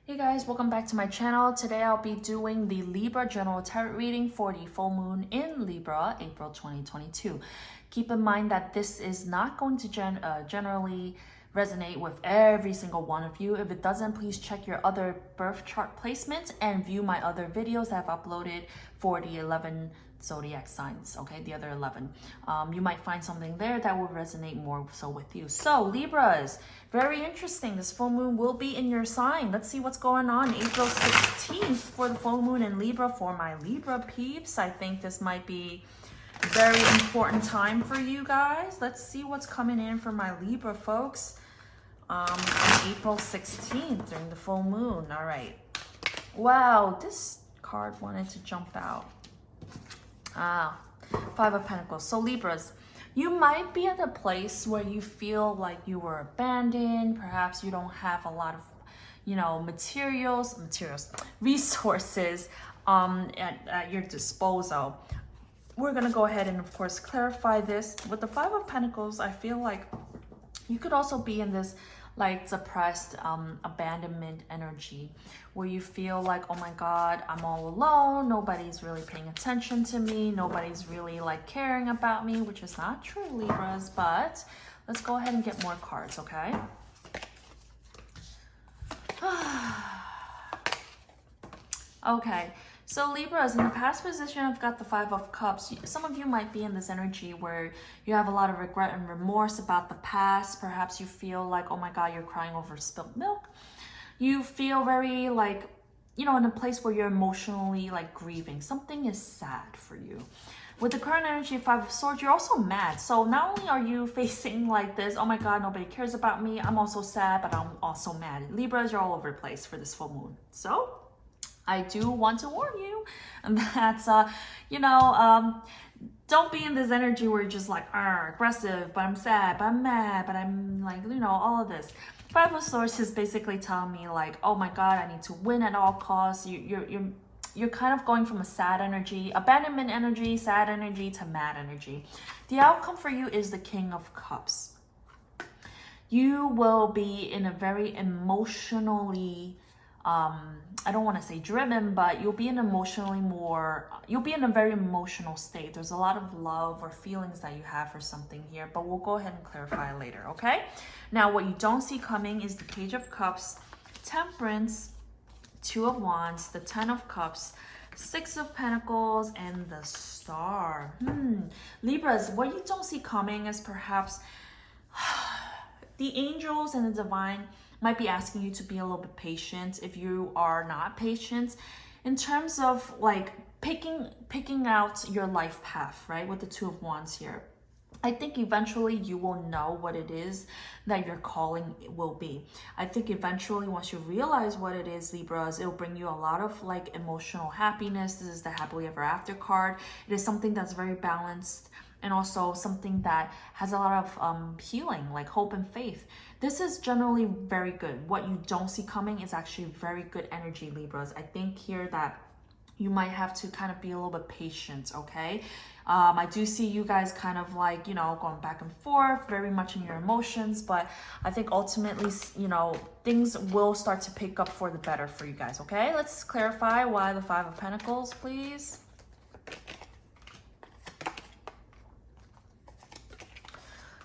Hey guys, welcome back to my channel. Today I'll be doing the Libra general tarot reading for the full moon in Libra, April 2022. Keep in mind that this is not going to generally resonate with every single one of you. If it doesn't, please check your other birth chart placements and view my other videos I've uploaded for the 11 zodiac signs, okay, the other 11. You might find something there that will resonate more so with you. So Libras, very interesting. This full moon will be in your sign. Let's see what's going on April 16th for the full moon in Libra. For my Libra peeps, I think this might be a very important time for you guys. Let's see what's coming in for my Libra folks on April 16th during the full moon. All right. Wow, this card wanted to jump out. Five of Pentacles. So Libras, you might be at a place where you feel like you were abandoned. Perhaps you don't have a lot of, resources at your disposal. We're going to go ahead and, of course, clarify this. With the Five of Pentacles, I feel like you could also be in this like depressed abandonment energy where you feel like, oh my god, I'm all alone, nobody's really paying attention to me, nobody's really like caring about me, which is not true, Libras. But let's go ahead and get more cards, okay? Okay, so Libras, in the past position, I've got the Five of Cups. Some of you might be in this energy where you have a lot of regret and remorse about the past. Perhaps you feel like, oh my god, you're crying over spilled milk. You feel very like, in a place where you're emotionally like grieving. Something is sad for you. With the current energy of Five of Swords, you're also mad. So not only are you facing like this, oh my god, nobody cares about me, I'm also sad, but I'm also mad. Libras, you're all over the place for this full moon. So I do want to warn you that, don't be in this energy where you're just like, aggressive, but I'm sad, but I'm mad, but I'm like, all of this. Five of Swords is basically telling me like, oh my god, I need to win at all costs. You're kind of going from a sad energy, abandonment energy, sad energy to mad energy. The outcome for you is the King of Cups. You will be in a very emotionally, I don't want to say driven, but you'll be in a very emotional state. There's a lot of love or feelings that you have for something here, but we'll go ahead and clarify later, okay? Now, what you don't see coming is the Page of Cups, Temperance, Two of Wands, the Ten of Cups, Six of Pentacles, and the Star. Libras, what you don't see coming is perhaps the angels and the divine might be asking you to be a little bit patient if you are not patient in terms of like picking out your life path, right? With the Two of Wands here. I think eventually you will know what it is that your calling will be. I think eventually once you realize what it is, Libras, it'll bring you a lot of like emotional happiness. This is the happily ever after card. It is something that's very balanced and also something that has a lot of healing, like hope and faith. This is generally very good. What you don't see coming is actually very good energy, Libras. I think here that you might have to kind of be a little bit patient, okay? I do see you guys kind of like, going back and forth, very much in your emotions, but I think ultimately, things will start to pick up for the better for you guys, okay? Let's clarify why the Five of Pentacles, please.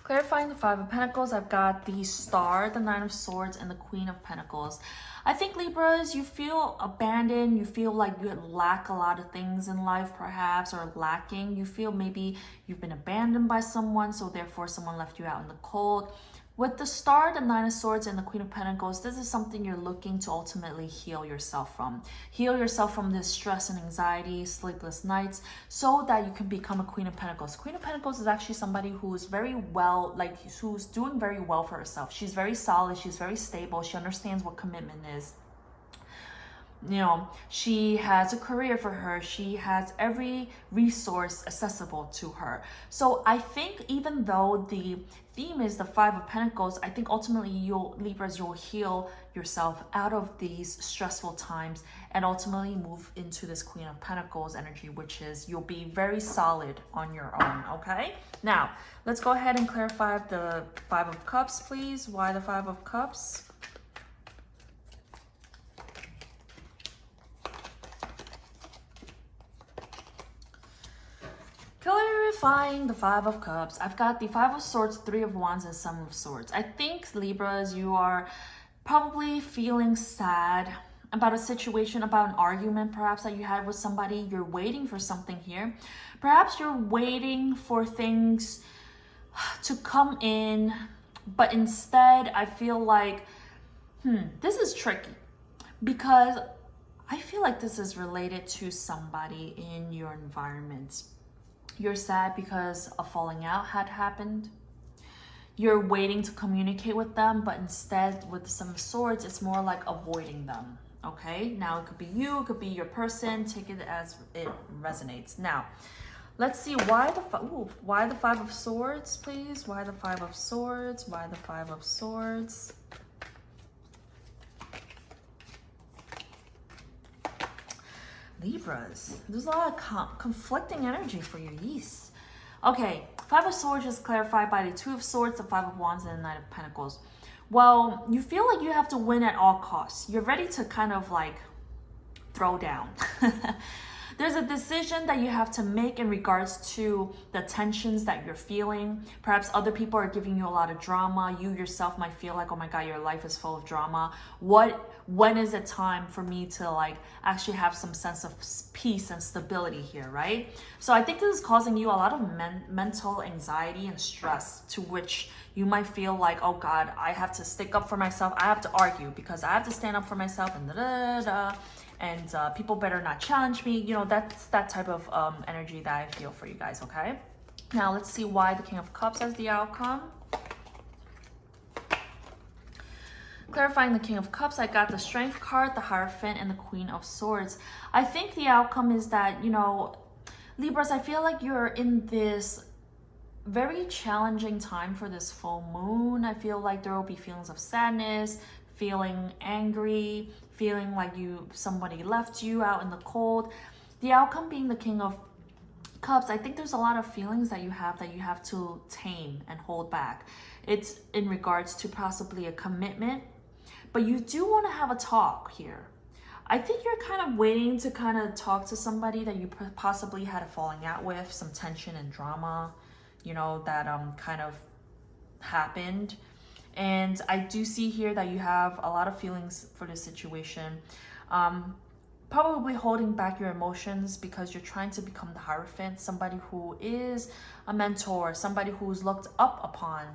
Clarifying the Five of Pentacles, I've got the Star, the Nine of Swords, and the Queen of Pentacles. I think, Libras, you feel abandoned. You feel like you lack a lot of things in life, perhaps, or lacking. You feel maybe you've been abandoned by someone, so therefore someone left you out in the cold. With the Star, the Nine of Swords, and the Queen of Pentacles, this is something you're looking to ultimately heal yourself from. Heal yourself from this stress and anxiety, sleepless nights, so that you can become a Queen of Pentacles. Queen of Pentacles is actually somebody who is very well, who's doing very well for herself. She's very solid, she's very stable, she understands what commitment is. She has a career for her. She has every resource accessible to her. So I think even though the theme is the Five of Pentacles, I think ultimately Libras, you'll heal yourself out of these stressful times and ultimately move into this Queen of Pentacles energy, which is you'll be very solid on your own, okay? Now, let's go ahead and clarify the Five of Cups, please. Why the Five of Cups? clarifying the Five of Cups, I've got the Five of Swords, Three of Wands, and Seven of Swords. I think, Libras, you are probably feeling sad about a situation, about an argument perhaps that you had with somebody. You're waiting for something here. Perhaps you're waiting for things to come in, but instead I feel like, this is tricky because I feel like this is related to somebody in your environment. You're sad because a falling out had happened. You're waiting to communicate with them, but instead with Some of Swords, it's more like avoiding them. Okay, now it could be you, it could be your person. Take it as it resonates. Now, let's see why the Five of Swords, please. Why the Five of Swords? Why the Five of Swords? Libras, there's a lot of conflicting energy for you. Yes. Okay, Five of Swords is clarified by the Two of Swords, the Five of Wands, and the Knight of Pentacles. Well, you feel like you have to win at all costs. You're ready to kind of like throw down. There's a decision that you have to make in regards to the tensions that you're feeling. Perhaps other people are giving you a lot of drama. You yourself might feel like, oh my God, your life is full of drama. When is it time for me to like actually have some sense of peace and stability here, right? So I think this is causing you a lot of mental anxiety and stress, to which you might feel like, oh God, I have to stick up for myself. I have to argue because I have to stand up for myself and and people better not challenge me. You know, that's that type of energy that I feel for you guys, okay? Now, let's see why the King of Cups has the outcome. Clarifying the King of Cups, I got the Strength card, the Hierophant, and the Queen of Swords. I think the outcome is that, you know, Libras, I feel like you're in this very challenging time for this full moon. I feel like there will be feelings of sadness, feeling angry, feeling like somebody left you out in the cold. The outcome being the King of Cups, I think there's a lot of feelings that you have to tame and hold back. It's in regards to possibly a commitment, but you do want to have a talk here. I think you're kind of waiting to kind of talk to somebody that you possibly had a falling out with, some tension and drama, you know, that kind of happened. And I do see here that you have a lot of feelings for this situation. Probably holding back your emotions because you're trying to become the Hierophant, somebody who is a mentor, somebody who's looked up upon.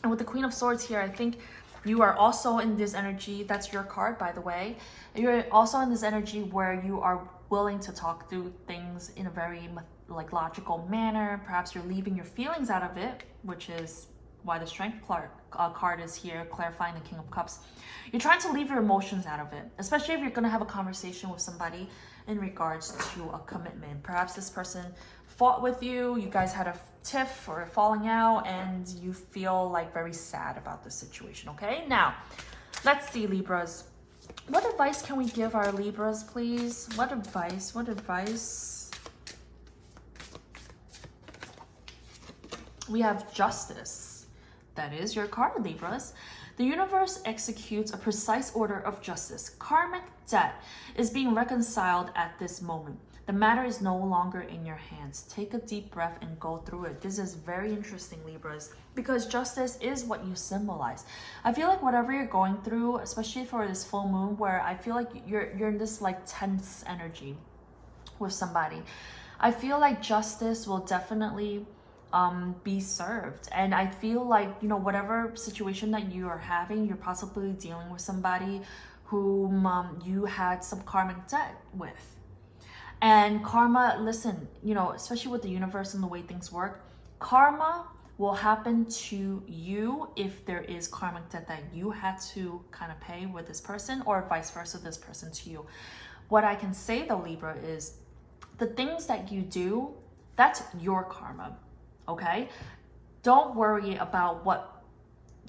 And with the Queen of Swords here, I think you are also in this energy. That's your card, by the way. You're also in this energy where you are willing to talk through things in a very like logical manner. Perhaps you're leaving your feelings out of it, which is why the Strength card is here, clarifying the King of Cups. You're trying to leave your emotions out of it, especially if you're going to have a conversation with somebody in regards to a commitment. Perhaps this person fought with you, you guys had a tiff or a falling out, and you feel like very sad about the situation, okay? Now, let's see, Libras. What advice can we give our Libras, please? What advice? We have Justice. That is your card, Libras. The universe executes a precise order of justice. Karmic debt is being reconciled at this moment. The matter is no longer in your hands. Take a deep breath and go through it. This is very interesting, Libras, because justice is what you symbolize. I feel like whatever you're going through, especially for this full moon, where I feel like you're in this like tense energy with somebody, I feel like justice will definitely be served. And I feel like, you know, whatever situation that you are having, you're possibly dealing with somebody whom you had some karmic debt with. And karma, listen, you know, especially with the universe and the way things work, karma will happen to you if there is karmic debt that you had to kind of pay with this person, or vice versa, this person to you. What I can say though, Libra, is the things that you do, that's your karma. Okay, don't worry about what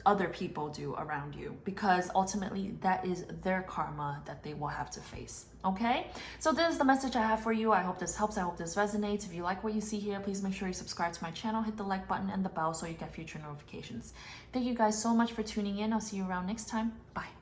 other people do around you, because ultimately that is their karma that they will have to face. Okay, so this is the message I have for you. I hope this helps. I hope this resonates. If you like what you see here, please make sure you subscribe to my channel, hit the like button and the bell so you get future notifications. Thank you guys so much for tuning in. I'll see you around next time. Bye.